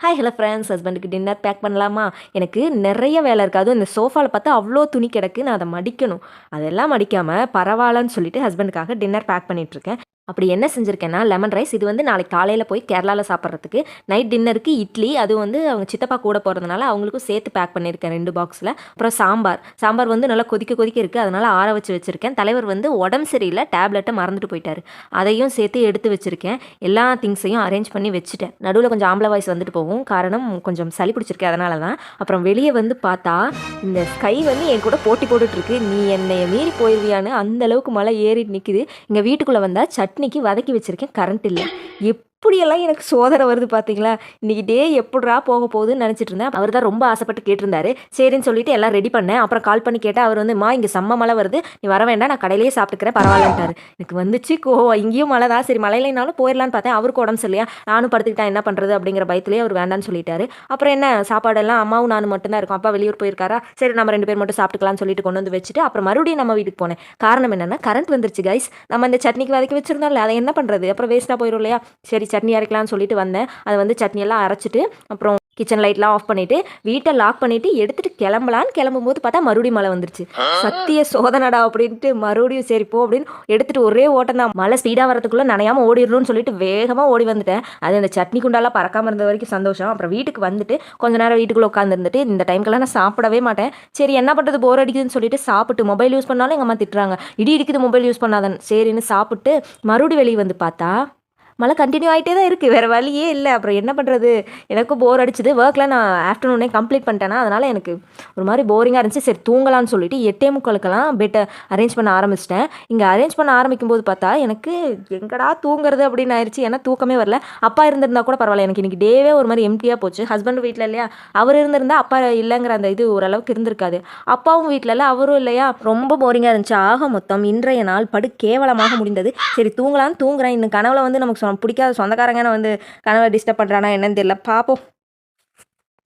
Hi hello friends, ஹஸ்பண்டுக்கு dinner back பண்ணலாமா? எனக்கு நிறைய வேலை இருக்குது. அதுவும் இந்த சோஃபாவில் பார்த்தா அவ்வளோ துணி கிடக்கு, நான் அதை மடிக்கணும். அதெல்லாம் மடிக்காமல் பரவாயில்லன்னு சொல்லிட்டு ஹஸ்பண்டுக்காக டின்னர் பேக் பண்ணிகிட்ருக்கேன். அப்படி என்ன செஞ்சுருக்கேன்னா, லெமன் ரைஸ். இது வந்து நாளைக்கு காலையில் போய் கேரளாவில் சாப்பிட்றதுக்கு. நைட் டின்னருக்கு இட்லி, அது வந்து அவங்க சித்தப்பா கூட போகிறதுனால அவங்களுக்கும் சேர்த்து பேக் பண்ணியிருக்கேன் 2 பாக்ஸில். அப்புறம் சாம்பார் வந்து நல்லா கொதிக்க கொதிக்க இருக்குது, அதனால் ஆற வச்சுருக்கேன். தலைவர் வந்து உடம்பு சரியில்லை, டேப்லெட்டை மறந்துட்டு போயிட்டார், அதையும் சேர்த்து எடுத்து வச்சுருக்கேன். எல்லா திங்ஸையும் அரேஞ்ச் பண்ணி வச்சுட்டேன். நடுவில் கொஞ்சம் ஆம்பளை வாய்ஸ் வந்துட்டு போகும், காரணம் கொஞ்சம் சளி பிடிச்சிருக்கு, அதனால தான். அப்புறம் வெளியே வந்து பார்த்தா இந்த ஸ்கை வந்து என் கூட போட்டி போட்டுட்ருக்கு. நீ என்னைய மீறி போயிடுவியான்னு அந்த அளவுக்கு மழை ஏறிட்டு நிற்குது. இங்கே வீட்டுக்குள்ளே வந்தால் சட்னிக்கு வதக்கி வச்சுருக்கேன், கரண்ட் இல்லை. இப்படியெல்லாம் எனக்கு சோதனை வருது பார்த்தீங்களா? இன்றைக்கி டே எப்படிரா போக போகுதுன்னு நினச்சிட்டு இருந்தேன். அவர் தான் ரொம்ப ஆசைப்பட்டு கேட்டிருந்தாரு. சரின்னு சொல்லிட்டு எல்லாம் ரெடி பண்ணேன். அப்புறம் கால் பண்ணி கேட்டால் அவர் வந்து, இங்கே செம்ம மழை வருது, நீ வர வேண்டாம், நான் கடையிலேயே சாப்பிட்டுக்கிறேன், பரவாயில்லன்ட்டாரு. எனக்கு வந்துச்சு கோவம். இங்கேயும் மழை தான், சரி மழையிலைனாலும் போயிடலான்னு பார்த்தேன். அவருக்கு உடம்பு சரியில்லையா, நானும் படுத்துக்கிட்டேன், என்ன பண்ணுறது அப்படிங்கிற பயத்திலே அவர் வேண்டான்னு சொல்லிட்டாரு. அப்புறம் என்ன, சாப்பாடெல்லாம் அம்மாவும் நானும் மட்டும்தான் இருக்கும். அப்பா வெளியூர் போயிருக்காரா, சரி நம்ம 2 பேர் மட்டும் சாப்பிட்டுக்கலாம்னு சொல்லிட்டு கொண்டு வந்து வச்சுட்டு அப்புறம் மறுபடியும் நம்ம வீட்டுக்கு போனேன். காரணம் என்னென்னா, கரண்ட் வந்துருச்சு கைஸ். நம்ம இந்த சட்னிக்கு வதக்கி வச்சிருந்தோம்ல, அதை என்ன பண்ணுறது, அப்புறம் வேஸ்ட்டாக போயிடும் இல்லையா? சரி சட்னி அரைக்கலாம்னு சொல்லிட்டு வந்தேன். அதை வந்து சட்னியெல்லாம் அரைச்சிட்டு அப்புறம் கிச்சன் லைட்லாம் ஆஃப் பண்ணிவிட்டு வீட்டை லாக் பண்ணிவிட்டு எடுத்துகிட்டு கிளம்பும்போது பார்த்தா மறுபடியும் மழை வந்துருச்சு. சத்திய சோதனடா அப்படின்ட்டு மறுபடியும் சரி போ அப்படின்னு எடுத்துகிட்டு ஒரே ஓட்டம் தான். மழை ஸ்பீடாக வரதுக்குள்ளே நனையாமல் ஓடிடணும்னு சொல்லிட்டு வேகமாக ஓடி வந்துட்டேன். அது அந்த சட்னி குண்டாலாம் பறக்காமல் இருந்த வரைக்கும் சந்தோஷம். அப்புறம் வீட்டுக்கு வந்துட்டு கொஞ்ச நேரம் வீட்டுக்குள்ளே உட்காந்துருந்துட்டு, இந்த டைம்க்கெல்லாம் நான் சாப்பிடவே மாட்டேன். சரி என்ன பண்ணுறது, போர் அடிக்குதுன்னு சொல்லிட்டு சாப்பிட்டு, மொபைல் யூஸ் பண்ணாலும் எங்கள் அம்மா திட்டுறாங்க, இடி இடிக்குது மொபைல் யூஸ் பண்ணாதன்னு. சரின்னு சாப்பிட்டு மறுபடியும் வெளியே வந்து பார்த்தா மழை கண்டினியூ ஆகிட்டே தான் இருக்குது, வேறு வழியே இல்லை. அப்புறம் என்ன பண்ணுறது, எனக்கும் போர் அடிச்சுது. ஒர்க்கில் நான் ஆஃப்டர்நூனே கம்ப்ளீட் பண்ணிட்டேன்னா, அதனால் எனக்கு ஒரு மாதிரி போரிங்காக இருந்துச்சு. சரி தூங்கலான்னு சொல்லிட்டு 8:45 பெட்டை அரேஞ்ச் பண்ண ஆரம்பிச்சிட்டேன். இங்கே அரேஞ்ச் பண்ண ஆரம்பிக்கும் போது பார்த்தா எனக்கு எங்கடா தூங்குறது அப்படின்னு ஆயிடுச்சு. ஏன்னா தூக்கமே வரல. அப்பா இருந்திருந்தா கூட பரவாயில்ல, எனக்கு இன்றைக்கி டேவே ஒரு மாதிரி எம்டியாக போச்சு. ஹஸ்பண்ட் வீட்டில் இல்லையா, அவர் இருந்திருந்தால் அப்பா இல்லைங்கிற அந்த இது ஓரளவுக்கு இருந்திருக்காது. அப்பாவும் வீட்டில் இல்லை, அவரும் இல்லையா, ரொம்ப போரிங்காக இருந்துச்சு. ஆக மொத்தம் இன்றைய நாள் படு கேவலமாக முடிந்தது. சரி தூங்கலான்னு தூங்குறேன். இன்னும் கனவுல வந்து நமக்கு பிடிக்காத சொந்தக்காரங்க வந்து கனவை டிஸ்டர்ப் பண்ணுறானா என்னன்னு தெரியல, பார்ப்போம்.